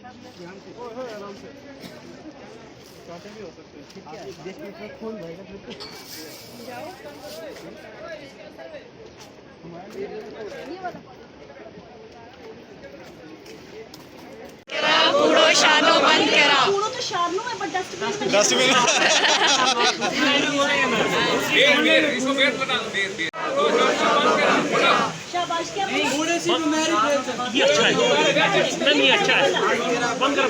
आराम से कांटे भी हो सकते हैं। ठीक है, देख के खून बहेगा फिर जाओ। कूड़ो शानो बंद करा। कूड़ो तो शानो है पर डस्टबिन डस्टबिन इसको बेर बता दो, बेर शाबाश। क्या कूड़े से बीमारी ये अच्छा है, नहीं अच्छा है, बंद करो।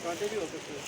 कांटे भी हो सकते हैं।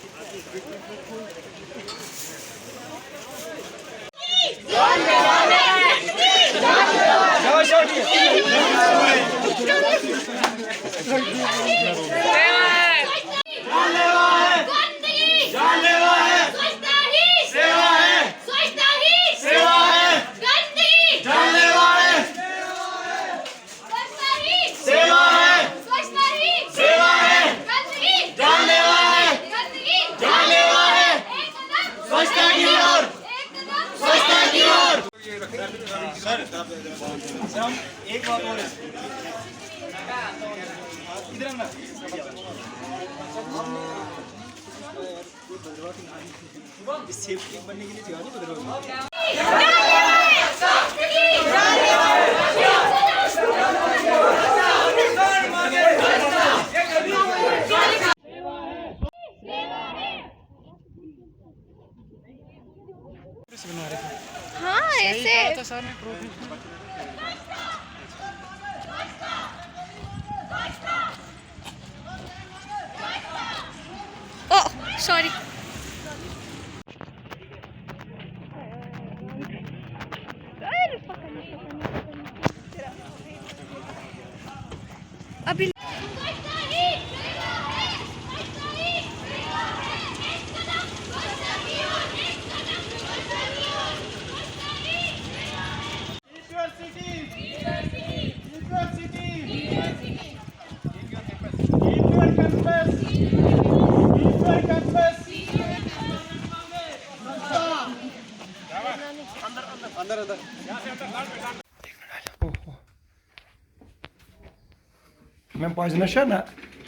सर एक बात और इधर ना सेफ्टी बनने के लिए जगह नहीं बदल हाँ ऐसे सर ने ओह सॉरी। अभी अंदर अंदर मैम पॉइजनस है ना।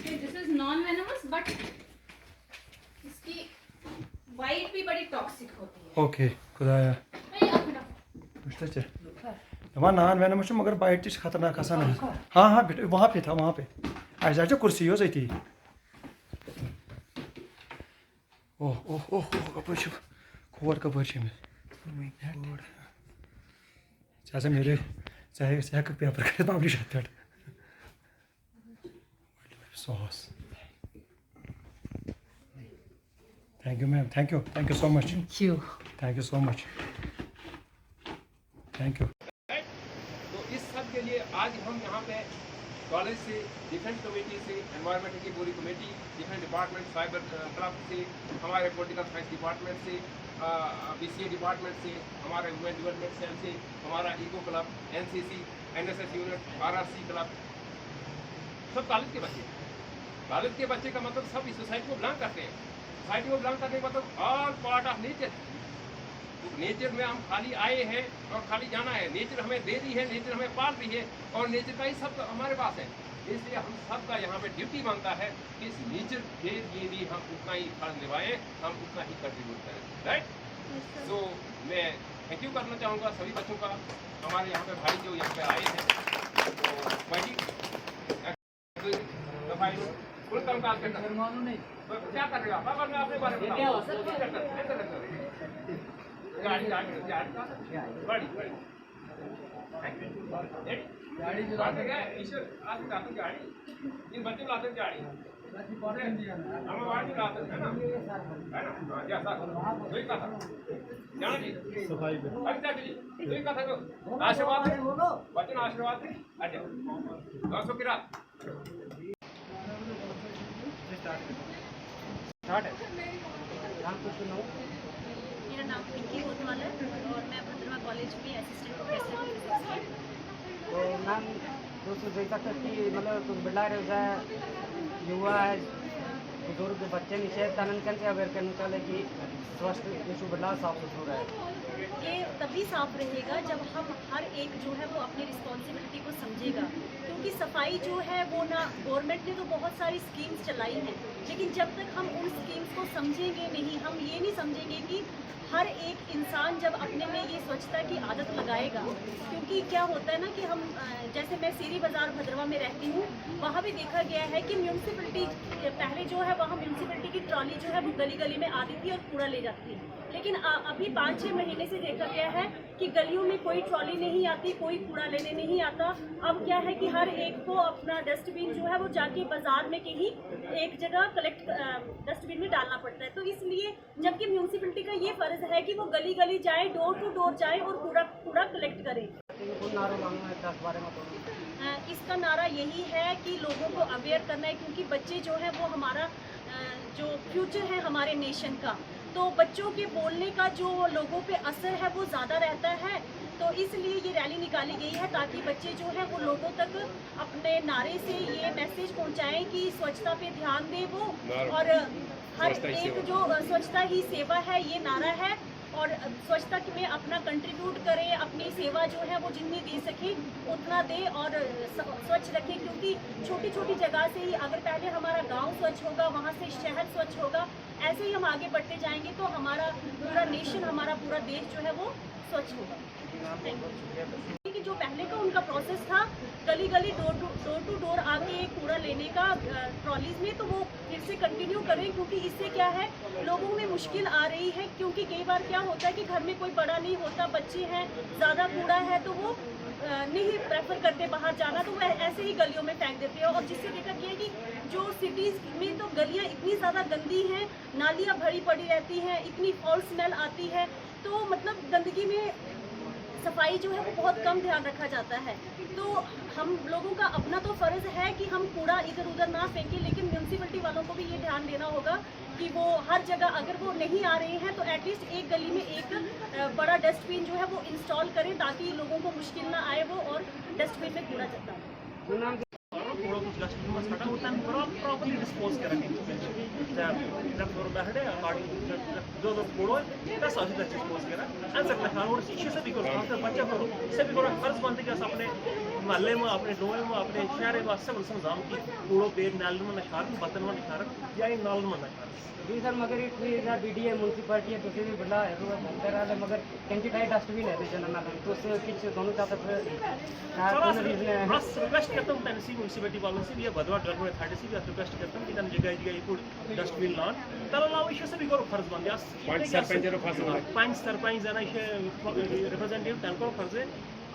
This is non venomous but इसकी वाइट भी बड़ी टॉक्सिक होती है। ओके खुदाया वहाँ नान वेनमस मगर बाइट चीज खतरनाक आसान है। हाँ हाँ बेटा वहाँ पे था, वहाँ पे आज आज कुर्सी हो जाती। ओह ओह ओह कपर खोर कपर में चाचा मेरे चाहे चाहे पेपर कर पब्लिश आते sauce. Thank you ma'am, thank you so much, thank you so much, thank you. तो इस सब के लिए आज हम यहाँ पे कॉलेज से, डिफेंस कमेटी से, एनवायरनमेंट की पूरी committee, defence department, cyber club से, हमारे पॉलिटिकल साइंस डिपार्टमेंट से, BCA डिपार्टमेंट से, हमारे वुमेन डेवलपमेंट सेल से, हमारा eco club, NCC, NSS unit, RRC club, सब कॉलेज के बच्चे। कॉलेज के बच्चे का मतलब सब इस सोसाइटी को बिलोंग करते हैं। सोसाइटी को बिलोंग करने का मतलब all part of nature. Nature में हम खाली आए हैं और खाली जाना है। नेचर हमें दे रही है, नेचर हमें पाल रही है और नेचर का ही सब हमारे पास है। इसलिए हम सब का यहाँ पे ड्यूटी बनता है कि इस नेचर के लिए भी हम उतना ही फर्ज निभाएं, हम उतना ही कंट्रीब्यूट करें। राइट। तो मैं थैंक यू करना चाहूँगा सभी बच्चों का, हमारे यहाँ पे भाई जो यहाँ पे आए हैं। तो भाई क्या कर रहे हो आप? मैं अपने बारे में गाड़ी इन बच्चों लाते हैं गाड़ी हमें वार्ड में लाते हैं ना, है ना? जैसा वही कहा जाना जी सफाई पे अच्छा जी वही कहा तो आशीर्वाद बच्चों आशीर्वाद अच्छा 200 की रात स्टार्ट है। मेरा नाम पिंकी कोतवाल है और मैं भद्रमा कॉलेज में असिस्टेंट प्रोफेसर हूँ। तो मैम दोस्तों देख सकते हैं कि मतलब कुछ बिल्ला रहे है युवा है बुजुर्ग बच्चे निषेध तनन से अवेयर करना चले कि स्वास्थ्य इशू बिल्ला साफ सुथरा है। ये तभी साफ रहेगा जब हम हर एक जो है वो अपनी रिस्पॉन्सिबिलिटी को समझेगा, क्योंकि सफाई जो है वो ना गवर्नमेंट ने तो बहुत सारी स्कीम्स चलाई हैं, लेकिन जब तक हम उन स्कीम्स को समझेंगे नहीं, हम ये नहीं समझेंगे कि हर एक इंसान जब अपने में ये स्वच्छता की आदत लगाएगा, क्योंकि क्या होता है ना कि हम जैसे मैं सीरी बाज़ार भद्रवा में रहती हूँ, वहाँ भी देखा गया है कि म्यूनसिपलिटी पहले जो है वहाँ म्यूनसिपलिटी की ट्रॉली जो है वो गली गली में आती थी और कूड़ा ले जाती है, लेकिन अभी 5-6 महीने से देखा गया है कि गलियों में कोई ट्रॉली नहीं आती, कोई कूड़ा लेने नहीं आता। अब क्या है कि हर एक को अपना डस्टबिन जो है वो जाके बाजार में कहीं एक जगह डस्टबिन में डालना पड़ता है। तो इसलिए जबकि म्यूनसिपलिटी का ये फर्ज है कि वो गली गली जाए, डोर टू डोर जाए और कूड़ा कलेक्ट करें। इसका नारा यही है कि लोगों को अवेयर करना है, क्योंकि बच्चे जो है वो हमारा जो फ्यूचर है हमारे नेशन का, तो बच्चों के बोलने का जो लोगों पे असर है वो ज़्यादा रहता है। तो इसलिए ये रैली निकाली गई है ताकि बच्चे जो है वो लोगों तक अपने नारे से ये मैसेज पहुंचाएं कि स्वच्छता पे ध्यान दें वो, और हर एक जो स्वच्छता ही सेवा है ये नारा है, और स्वच्छता में अपना कंट्रीब्यूट करें, अपनी सेवा जो है वो जितनी दे सके उतना दे और स्वच्छ रखें, क्योंकि छोटी छोटी जगह से ही अगर पहले हमारा गांव स्वच्छ होगा, वहाँ से शहर स्वच्छ होगा, ऐसे ही हम आगे बढ़ते जाएंगे तो हमारा पूरा नेशन, हमारा पूरा देश जो है वो स्वच्छ होगा। कि जो पहले का उनका प्रोसेस था गली गली डोर टू डोर आके कूड़ा लेने का ट्रॉलीज में, तो वो फिर से कंटिन्यू करें, क्योंकि इससे क्या है लोगों में मुश्किल आ रही है, क्योंकि कई बार क्या होता है कि घर में कोई बड़ा नहीं होता, बच्चे हैं, ज़्यादा कूड़ा है तो वो नहीं प्रेफर करते बाहर जाना, तो वो ऐसे ही गलियों में फेंक देते हैं। और जिससे देखा गया है कि जो सिटीज़ में तो गलियाँ इतनी ज़्यादा गंदी हैं, नालियाँ भरी पड़ी रहती हैं, इतनी फॉल स्मेल आती है, तो मतलब गंदगी में सफाई जो है वो बहुत कम ध्यान रखा जाता है। तो हम लोगों का अपना तो फ़र्ज़ है कि हम कूड़ा इधर उधर ना फेंकें, लेकिन म्यूनसिपलिटी वालों को भी ये ध्यान देना होगा कि वो हर जगह अगर वो नहीं आ रहे हैं तो एटलीस्ट एक गली में एक बड़ा डस्टबिन जो है वो इंस्टॉल करें, ताकि लोगों को मुश्किल ना आए वो और डस्टबिन में कूड़ा जता properly dispose करेंगे जब वो बैठे अकॉर्डिंग जो बड़ो that's how that dispose करा आंसर लिखा और शिक्षा से भी करो खासकर बच्चा करो से भी करो फर्ज बनते कि अपने मोहल्ले में, अपने टोले में, अपने शहर में सब समझाओ कि कूड़ो पेड़ नाल में नशार बर्तन में नशार या इन नाल में नशार जी सर, मगर ये बीडीए म्यूनसिपालिटी है तो भी बड़ा है तो बनते रहा है, मगर कैंची टाइट डस्टबिन है जनना तो उससे कुछ दोनों चाहते थे बस रिक्वेस्ट करता हूँ टेनेसी म्यूनसिपलिटी वालों से भी या भदवा डेवलपमेंट अथॉरिटी से भी रिक्वेस्ट करता हूँ कि तन जगह ये डस्टबिन लान तर लाओ इशे से भी करो फर्ज बंद पंच सरपंच जाना इशे रिप्रेजेंटेटिव तन करो फर्ज है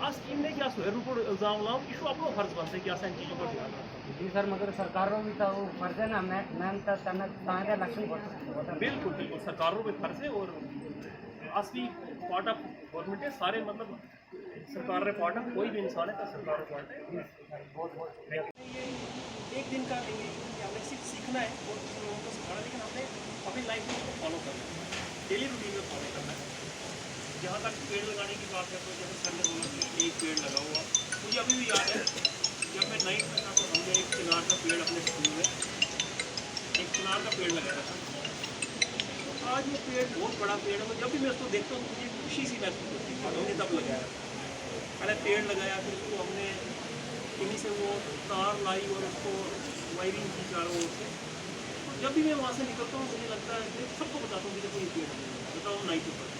आज इनने क्या रुपड़ इल्जाम लाओ इशू अपनो फर्ज बनते कि ऐसा इन चीज़ों पर ध्यान जी सर, मगर सरकारों भी तो फर्ज है ना, मैं इलेक्शन बिल्कुल बिल्कुल सरकारों पे फर्ज है और असली पार्ट ऑफ गवर्नमेंट है सारे मतलब सरकार रे पार्ट ऑफ कोई भी इंसान है तो सरकार रे पार्ट है। एक दिन का नहीं है, हमें सिर्फ सीखना है और लोगों को सिखाना, लेकिन हमने अपनी लाइफ में उसको फॉलो करना है, डेली रूटीन में फॉलो करना है। जहाँ तक पेड़ लगाने की बात है तो जैसे सर ने बोला कि एक पेड़ लगा हुआ, मुझे अभी भी याद है जब मैं 9th में था तो हमने एक चिनार का पेड़ अपने स्कूल में एक चिनार का पेड़ लगाया था। तो आज ये पेड़ बहुत बड़ा पेड़ है, जब भी मैं उसको देखता हूँ तो मुझे खुशी सी महसूस होती है। हमने तब लगाया, पहले पेड़ लगाया, फिर उसको हमने इन्हीं से वो तार लाई और उसको वायरिंग की चारों ओर से। तो जब भी मैं वहाँ से निकलता हूँ मुझे लगता है कि सबको बताता हूँ कि देखो ये पेड़ बताओ 9th पर।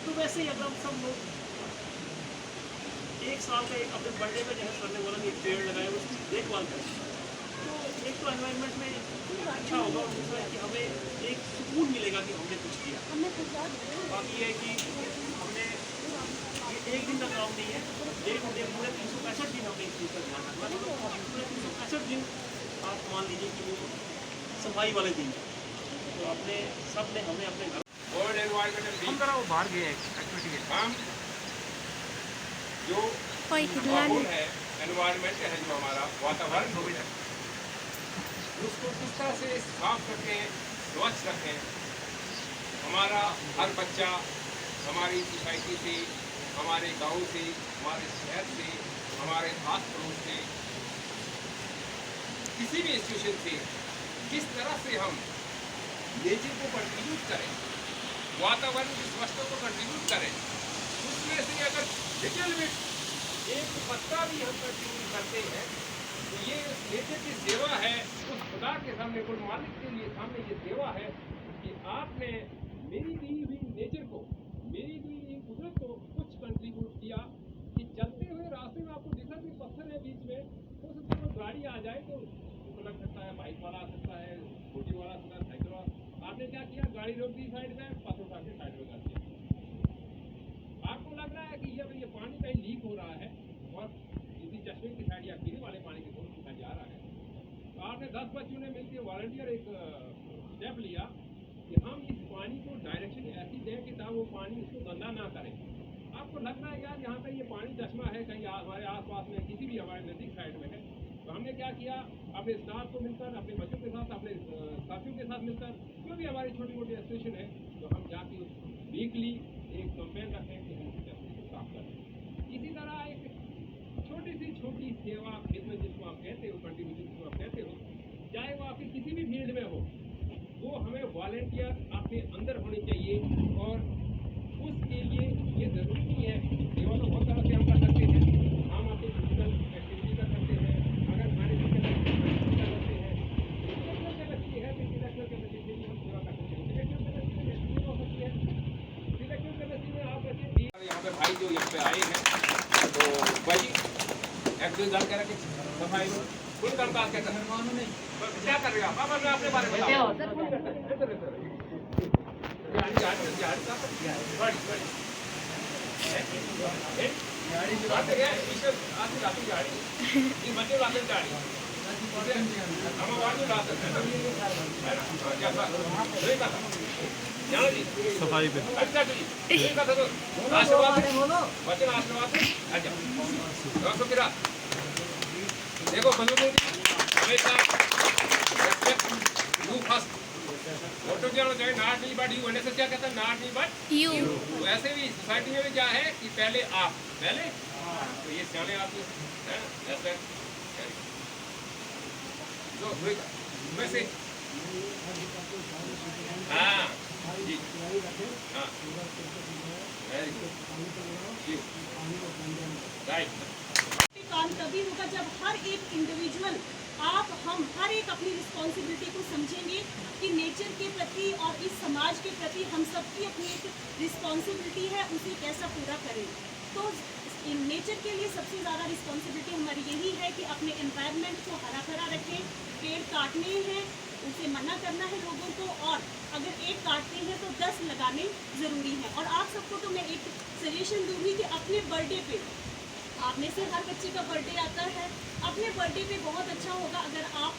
तो वैसे ही अगर हम सब लोग एक साल का एक अपने बर्थडे में जैसे सर ने बोला कि एक पेड़ लगाए उसकी देखभाल करें, तो एक तो एनवायरनमेंट में अच्छा होगा और दूसरा है कि हमें एक सुकून मिलेगा कि हमने कुछ किया। बाकी ये है कि हमने ये एक दिन का काम नहीं है, डे टू डे पूरे 365 दिन हमें इस चीज़ का ध्यान रखना है। तो पूरे 365 दिन आप मान लीजिए कि वो सफाई वाले दिन तो अपने सब ने हमें अपने घर हम जरा वो बाहर गए एक्टिविटी के हम जो माहौल है एनवायरनमेंट है जो हमारा वातावरण उसको किस तरह से साफ रखें, स्वच्छ रखें। हमारा हर बच्चा हमारी सोसाइटी से, हमारे गांव से, हमारे शहर से, हमारे आस पड़ोस से किसी भी इंस्टीट्यूशन से किस तरह से हम नेचर को कंट्रीब्यूट करें, वातावरण की स्वच्छता को कंट्रीब्यूट करें, उसमें से अगर लिटिल बिट एक पत्ता भी हम कंट्रीब्यूट करते हैं तो ये नेचर की सेवा है। उस खुदा के सामने, उस मालिक के लिए सामने ये सेवा है कि आपने मेरी दी हुई नेचर को, मेरी दी हुई कुदरत को कुछ कंट्रीब्यूट किया कि चलते हुए रास्ते में आपको दिखा कि पत्थर है बीच में, हो सकता है गाड़ी आ जाए तो उनको लग सकता है, बाइक वाला आ सकता है, स्कूटी वाला आ सकता है, साइकिल वाला। आपने क्या किया, गाड़ी रोक दी साइड में, पत्थर उठा के साइड में कर दिया। आपको लग रहा है कि ये पानी कहीं लीक हो रहा है और किसी चश्मे की साइड या पीने वाले पानी की सोर्स की साइड जा रहा है, तो आपने 10 बच्चों ने मिलकर वॉलंटियर एक स्टेप लिया कि हम इस पानी को डायरेक्शन ऐसी दें कि ताकि वो पानी इसको गंदा ना करे। आपको लग रहा है यार यहाँ पे ये पानी चश्मा है कहीं हमारे आसपास में, किसी भी हमारे नज़दीक साइड में है, तो हमने क्या किया, अपने स्टाफ को मिलकर, अपने बच्चों के साथ, अपने साथियों के साथ मिलकर, जो भी हमारी छोटी मोटी एसोसिएशन है, तो हम जाके वीकली एक कैंपेन रखें कि हम को साफ करें। इसी तरह एक छोटी सेवा खिदमत जिसको आप कहते हो, कंट्रीब्यूशन जिसको आप कहते हो, चाहे वो आपके किसी भी फील्ड में हो, वो हमें वॉलंटियर अपने अंदर होने चाहिए। और उसके लिए ये ज़रूरी नहीं है, सेवा तो बहुत तरह से हम कर सकते हैं। हम अपनी फिजिकल एक्टिविटी कर सकते हैं, अगर खाने पीने कर सकते हैं, इंटेलेक्चुअल कैपेसिटी है तो इंटेलेक्चुअल कैपेसिटी से भी हम सेवा कर सकते हैं। इंटेलेक्चुअल कैपेसिटी में ऐसी हो सकती है, इंटेलेक्चुअल कैपेसिटी में आप देखिए यहाँ पे भाई जो यहाँ पे आए हैं, तो भाई एक दो जान कह रहे कि सफाई में फुल काम काज क्या कर रहे हैं, क्या कर रहे हो आप? मैं अपने बारे में बताओ। सफाई पे अच्छा जी, आशीर्वाद वचन आशीर्वाद अच्छा फिर देखो बंधुओं हमेशा यू फर्स्ट फोटो क्या होना चाहिए, नॉट मी बट यू। होने से क्या कहता है, नॉट मी बट यू। तो ऐसे भी सोसाइटी में भी क्या है कि पहले आप, पहले तो ये सियाने आदमी है ऐसे जो वैसे हाँ जी हाँ वेरी गुड राइट। काम तभी होगा जब हर एक इंडिविजुअल, आप, हम हर एक अपनी रिस्पॉन्सिबिलिटी को समझेंगे कि नेचर के प्रति और इस समाज के प्रति हम सबकी अपनी एक रिस्पॉन्सिबिलिटी है, उसे कैसा पूरा करें। तो नेचर के लिए सबसे ज़्यादा रिस्पॉन्सिबिलिटी हमारी यही है कि अपने एनवायरनमेंट को हरा भरा रखें, पेड़ काटने हैं उसे मना करना है लोगों को, और अगर एक काटते हैं तो 10 लगाने ज़रूरी है। और आप सबको तो मैं एक सजेशन दूँगी कि अपने बर्थडे पे, आप में से हर बच्चे का बर्थडे आता है, अपने बर्थडे पे बहुत अच्छा होगा अगर आप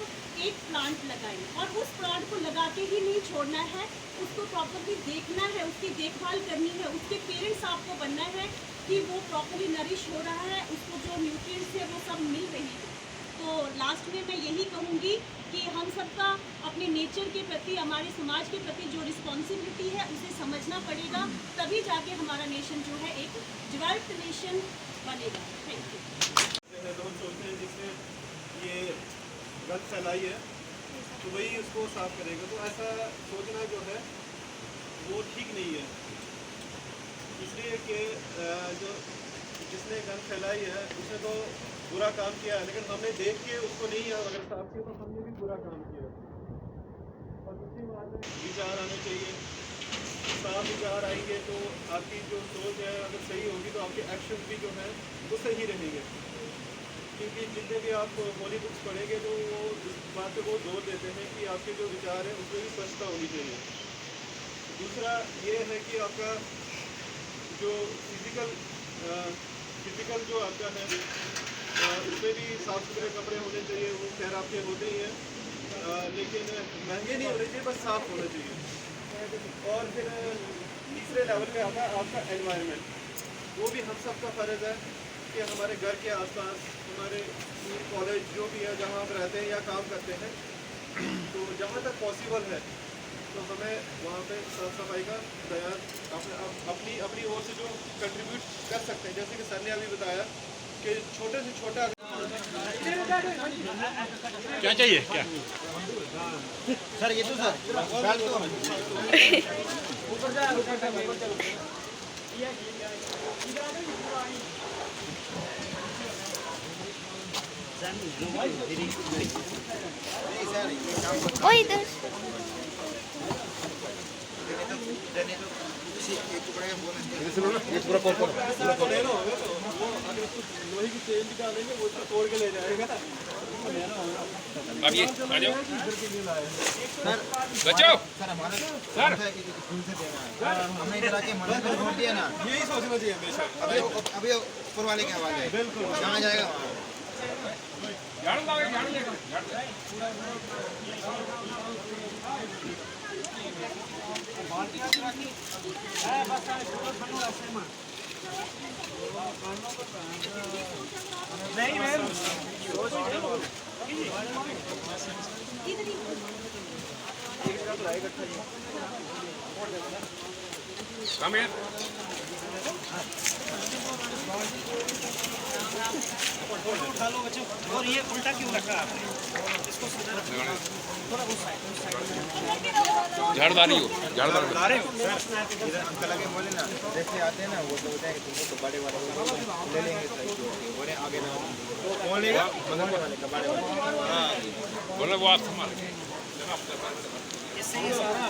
एक प्लांट लगाएं, और उस प्लांट को लगा के ही नहीं छोड़ना है, उसको प्रॉपरली देखना है, उसकी देखभाल करनी है, उसके पेरेंट्स आपको बनना है कि वो प्रॉपरली नरिश हो रहा है, उसको जो न्यूट्रिएंट्स है वो सब मिल रही है। तो लास्ट में मैं यही कहूँगी कि हम सबका अपने नेचर के प्रति, हमारे समाज के प्रति जो रिस्पॉन्सिबिलिटी है उसे समझना पड़ेगा, तभी जाके हमारा नेशन जो है एक डेवलप्ड नेशन बनेगा। Thank you. लोग सोचते हैं जिसने ये गंद फैलाई है तो वही उसको साफ करेगा, तो ऐसा सोचना जो है वो ठीक नहीं है। इसलिए कि जो जिसने गंद फैलाई है उसने तो बुरा काम किया है, लेकिन हमने देख के उसको नहीं अगर साफ किया तो हमने भी बुरा काम किया। और दूसरी बात है, विचार आने चाहिए। साफ विचार आएंगे तो आपकी जो सोच है अगर सही होगी तो आपके एक्शन भी जो है वो सही रहेंगे। क्योंकि जितने भी आप होली बुक्स पढ़ेंगे तो वो इस बात पे वो जोर देते हैं कि आपके जो विचार है उसमें भी स्पष्टता होनी चाहिए। दूसरा ये है कि आपका जो फिजिकल जो आपका है उसमें भी साफ़ सुथरे कपड़े होने चाहिए। वो खैर आपके होते ही हैं लेकिन महंगे नहीं होने चाहिए, बस साफ़ होना चाहिए। और फिर तीसरे लेवल पे आता है आपका एनवायरनमेंट। वो भी हम सब का फ़र्ज़ है कि हमारे घर के आसपास, हमारे स्कूल कॉलेज जो भी है जहाँ हम रहते हैं या काम करते हैं, तो जहाँ तक पॉसिबल है तो हमें वहाँ पे साफ़ सफाई का अपनी ओर से जो कंट्रीब्यूट कर सकते हैं। जैसे कि सर ने अभी बताया कि छोटे से छोटा क्या चाहिए क्या सर ये तो सर ओ इधर ये पूरा कॉल करो लोहे की चेन निकालेंगे वो इसको तोड़ के ले जाएगा। अब ये आ जाओ बचाओ सर हमने इधर आके मना कर छोड़ दिया ना, यही सोचना चाहिए हमेशा। अभी ऊपर वाले के हवाले है, बिल्कुल जहाँ जाएगा झाड़ू लगाओ झाड़ू लेकर नहीं मैम कम है उठा लो बच्चों। और ये उल्टा क्यों रखा आपने? इसको झाड़ूदारी हो झाड़ूदारी बता रहे हो अंकल आगे बोले ना, जैसे आते हैं ना वो तो होता है कि तुमको कबाड़े वाले ले लेंगे बोले आगे ना कौन लेगा बगल वाले कबाड़े वाले। हाँ बोले वो आप संभाल इससे ये सारा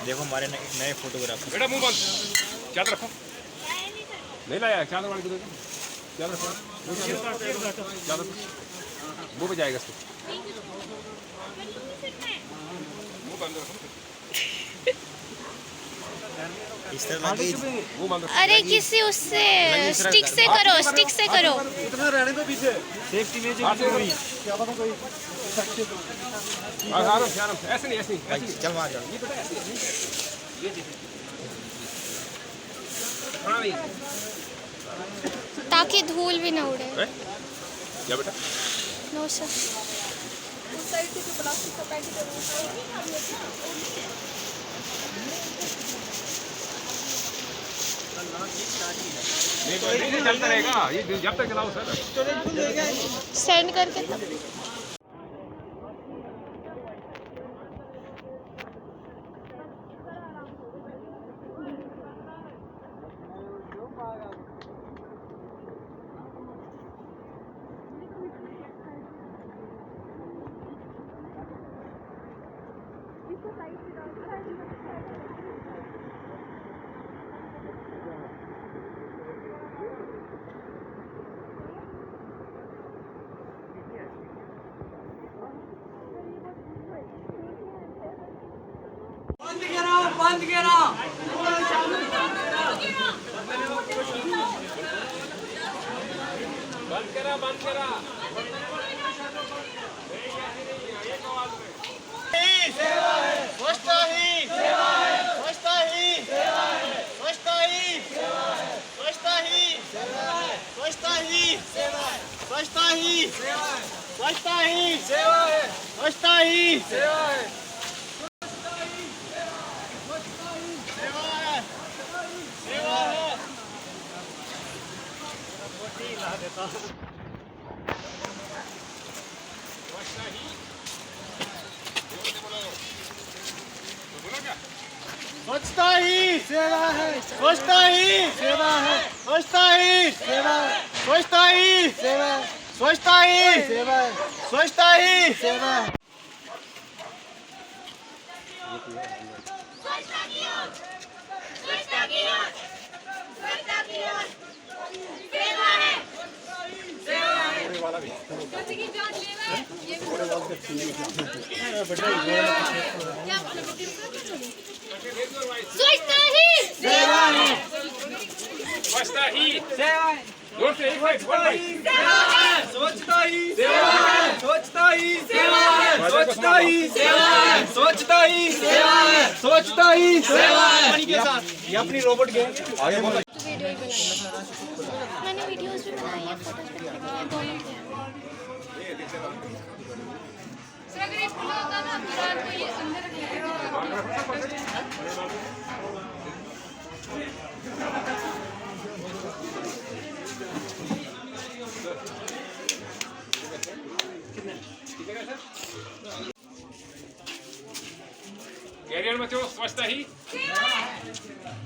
देखो हमारे नए फोटोग्राफर। बेटा मुंह बंद चादर रखो नहीं लाया चादर वाली चादर रखो चादर मुंह पे जाएगा इसको मुंह बंद रखो इस तरह की मुंह बंद रखो। अरे किसी उससे स्टिक से करो इतना रहने दो पीछे सेफ्टी में क्या पता कोई ऐसे नहीं चल वहाँ जाओ। ताकि धूल भी ना उड़े। क्या बेटा नो सर नहीं चलता रहेगा ये जब तक चलाओ सर सेंड करके तब बंद करो बंद करा स्वच्छता ही सेवा है, स्वच्छता ही सेवा है, स्वच्छता ही सेवा है, स्वच्छता ही सेवा है, स्वच्छता ही सेवा है, स्वच्छता ही सेवा है। स्वच्छता ही सेवा है स्वच्छता ही सेवा है जोर से एक बार स्वच्छता ही सेवा है स्वच्छता ही सेवा है स्वच्छता ही सेवा है स्वच्छता ही सेवा है स्वच्छता ही सेवा है पानी के साथ ये अपनी रोबोट गेम आगे बोलो। वीडियो ही बनाई मैंने वीडियोस भी बनाई है फोटोज भी बनाई है दोनों किया सर अगर ये खुला होता ना तो रात को ये अंदर रख लेते। कैरियर बच्चों स्वच्छता ही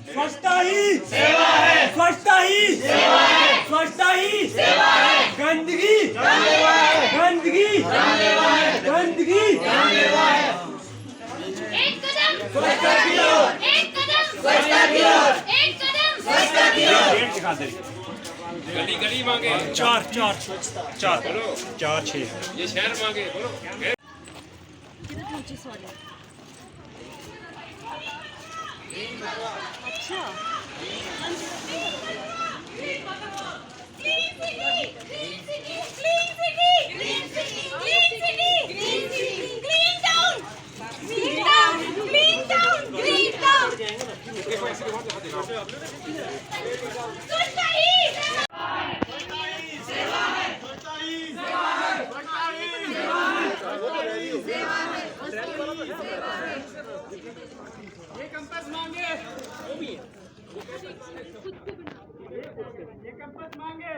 स्वच्छता ही सेवा है, स्वच्छता ही सेवा है, स्वच्छता ही सेवा है, गंदगी जानलेवा है, गंदगी जानलेवा है, गंदगी जानलेवा है। एक कदम स्वच्छता की ओर, एक कदम स्वच्छता की ओर, एक कदम स्वच्छता की ओर। गली गली मांगे, चार बोलो 4-6 ये शहर मांगे, बोलो ये कंपास मांगे, ये कंपास मांगे,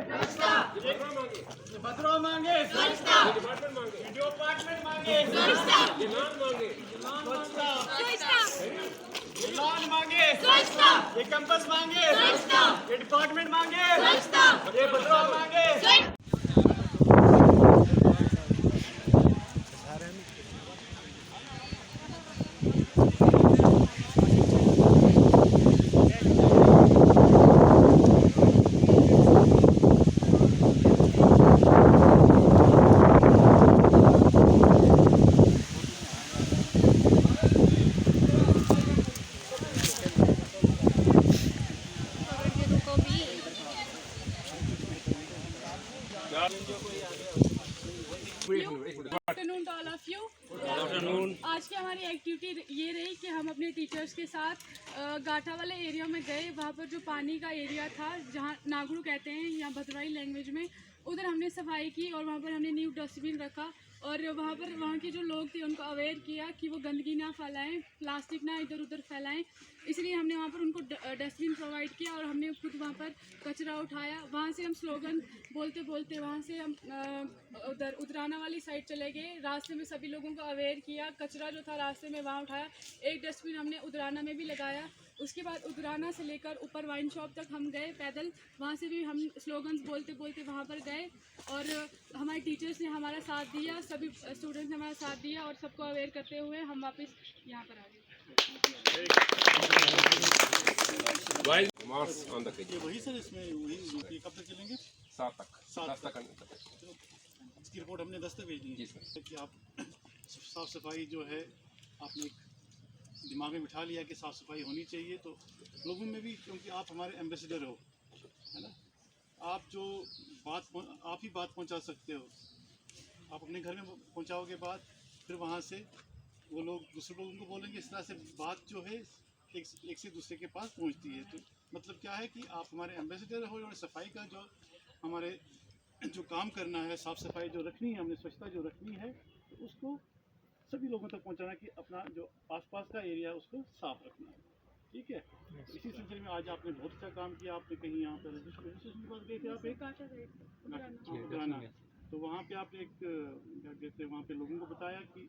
ये भद्रो मांगे, वीडियो अपार्टमेंट मांगे, ये लॉन मांगे, ये कंपास मांगे, ये डिपार्टमेंट मांगे, ये भद्रो मांगे। Afternoon to all of you. आज की हमारी एक्टिविटी ये रही कि हम अपने टीचर्स के साथ गाठा वाले एरिया में गए। वहाँ पर जो पानी का एरिया था, जहाँ नागड़ू कहते हैं या भदवाई लैंग्वेज में, उधर हमने सफाई की और वहाँ पर हमने न्यू डस्टबिन रखा और वहाँ पर वहाँ के जो लोग थे उनको अवेयर किया कि वो गंदगी ना फैलाएं, प्लास्टिक ना इधर उधर फैलाएं। इसलिए हमने वहाँ पर उनको डस्टबिन प्रोवाइड किया और हमने खुद वहाँ पर कचरा उठाया। वहाँ से हम स्लोगन बोलते बोलते वहाँ से हम उधर उतराना वाली साइड चले गए। रास्ते में सभी लोगों को अवेयर किया, कचरा जो था रास्ते में वहाँ उठाया। एक डस्टबिन हमने उतराना में भी लगाया। उसके बाद उतराना से लेकर ऊपर वाइन शॉप तक हम गए पैदल। वहाँ से भी हम स्लोगन्स बोलते बोलते वहाँ पर गए और हमारे टीचर्स ने हमारा साथ दिया, सभी स्टूडेंट्स ने हमारा साथ दिया और सबको अवेयर करते हुए हम वापस यहाँ पर आ गए। वही सर, इसमें वही कब तक चलेंगे? 7 तक। इसकी रिपोर्ट हमने 10 तक भेजी है कि आप साफ़ सफाई जो है आपने एक दिमाग में बिठा लिया कि साफ़ सफाई होनी चाहिए, तो लोगों में भी, क्योंकि आप हमारे एम्बेसडर हो, है ना, आप जो आप ही बात पहुंचा सकते हो। आप अपने घर में पहुंचाओगे बात, फिर वहां से वो लोग दूसरे लोगों को बोलेंगे। इस तरह से बात जो है एक से दूसरे के पास पहुंचती है। तो मतलब क्या है कि आप हमारे एम्बेसडर हो और सफाई का जो हमारे जो काम करना है, साफ़ सफाई जो रखनी है, हमने स्वच्छता जो रखनी है, तो उसको सभी लोगों तक पहुंचाना कि अपना जो आसपास का एरिया उसको साफ रखना है। ठीक है, इसी सिलसिले में आज आपने बहुत अच्छा काम किया। आपने कहीं यहाँ पर रजिस्ट्रेशन के पास गए थे, आप एक उतराना, तो वहाँ पे आप एक क्या कहते हैं, वहाँ पे लोगों को बताया कि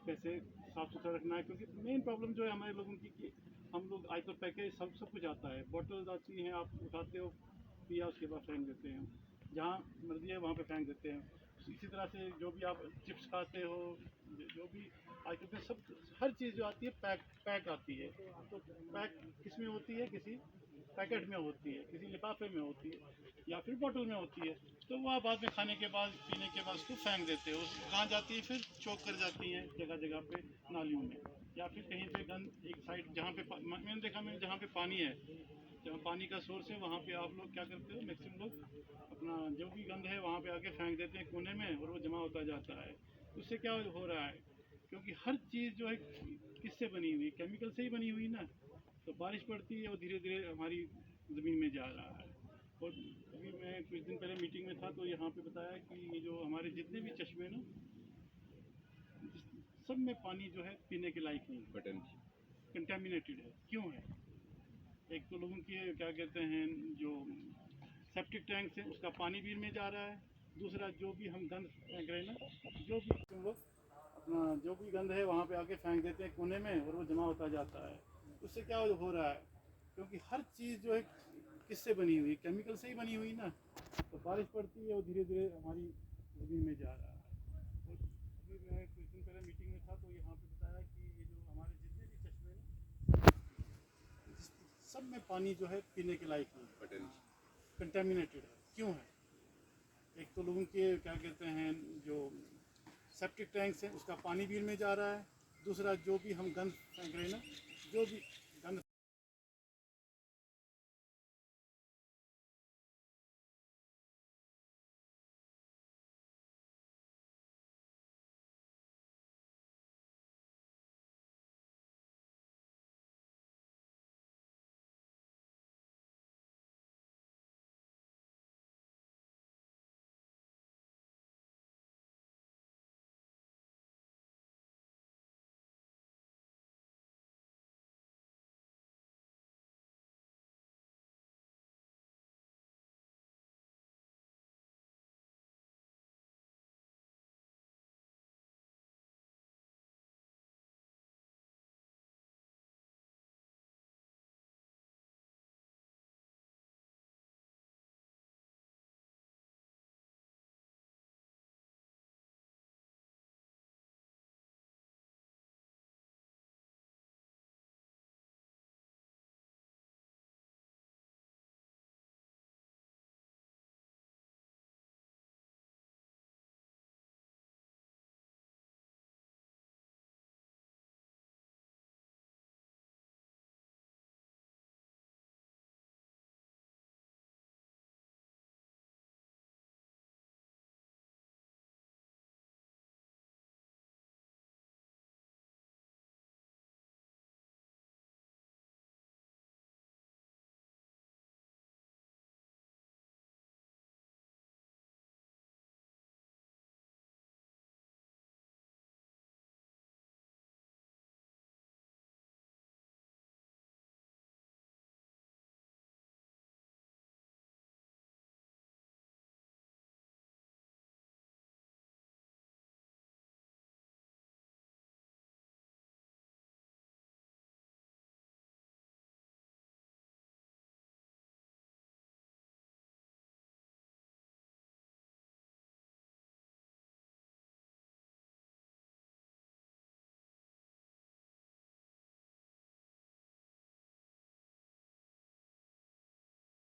कैसे साफ़ सुथरा रखना है। क्योंकि मेन प्रॉब्लम जो है हमारे लोगों की कि हम लोग आजकल पैकेज सब कुछ आता है, बॉटल्स आती हैं, आप उठाते हो, पिया, उसके बाद फेंक देते हैं, जहाँ मर्जी है वहाँ पे फेंक देते हैं। इसी तरह से जो भी आप चिप्स खाते हो, जो भी आजकल में सब हर चीज़ जो आती है पैक आती है। तो पैक किस में होती है? किसी पैकेट में होती है, किसी लिफाफे में होती है, या फिर बोतल में होती है। तो वह बाद में खाने के बाद, पीने के बाद उसको फेंक देते हो। कहाँ जाती है? फिर चौक कर जाती हैं जगह जगह पे, नालियों में, या फिर कहीं पे गंद एक साइड जहाँ पे मैंने देखा, जहाँ पे पानी है, जहाँ पानी का सोर्स है, वहाँ पे आप लोग क्या करते हो, मैक्सिमम लोग अपना जो भी गंद है वहाँ पे आके फेंक देते हैं कोने में, और वो जमा होता जाता है। उससे क्या हो रहा है? क्योंकि हर चीज़ जो है किससे बनी हुई? केमिकल से ही बनी हुई ना। तो बारिश पड़ती है और धीरे धीरे हमारी ज़मीन में जा रहा है। और अभी मैं कुछ दिन पहले मीटिंग में था, तो यहाँ पे बताया कि ये जो हमारे जितने भी चश्मे ना, सब में पानी जो है पीने के लायक नहीं है, कंटेमिनेटेड है। क्यों है? एक तो लोगों की क्या कहते हैं जो सेप्टिक टैंक से उसका पानी भी में जा रहा है, दूसरा जो भी हम गंद फेंक रहे हैं ना, जो भी हम लोग अपना जो भी गंद है वहाँ पे आके फेंक देते हैं कोने में और वो जमा होता जाता है। उससे क्या हो रहा है, क्योंकि हर चीज़ जो है किससे बनी हुई, केमिकल से ही बनी हुई ना, तो बारिश पड़ती है और धीरे धीरे हमारी ज़मीन में जा रहा है। और अभी मैं कुछ दिन पहले मीटिंग में था तो यहाँ पे बताया कि ये जो हमारे जितने भी चश्मे ना, सब में पानी जो है पीने के लायक नहीं, कंटेमिनेटेड है। क्यों है? एक तो लोगों के क्या कहते हैं जो सेप्टिक टैंक से उसका पानी भी में जा रहा है, दूसरा जो भी हम गंद फेंक रहे हैं ना, जो भी